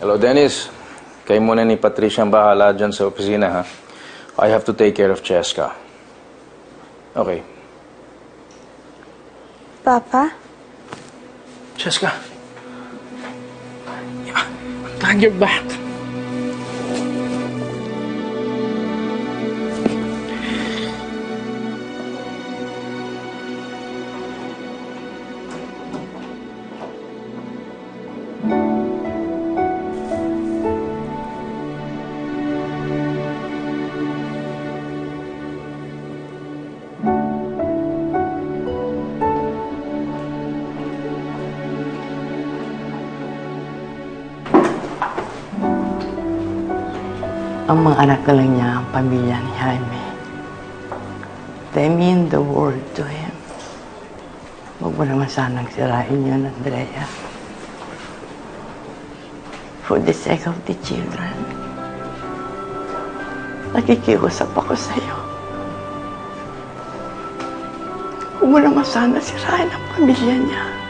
Hello, Dennis. Kayo muna ni Patricia ang bahala dyan sa opisina, ha? I have to take care of Cheska. Okay. Papa? Cheska. Yeah, I'm glad you're back. Ang mga anak na lang niya, ang pamilya ni Jaime. They mean the world to him. Huwag mo naman sanang sirain yun, Andrea. For the sake of the children, nakikiusap ako sa'yo. Huwag mo naman sana sirain ang pamilya niya.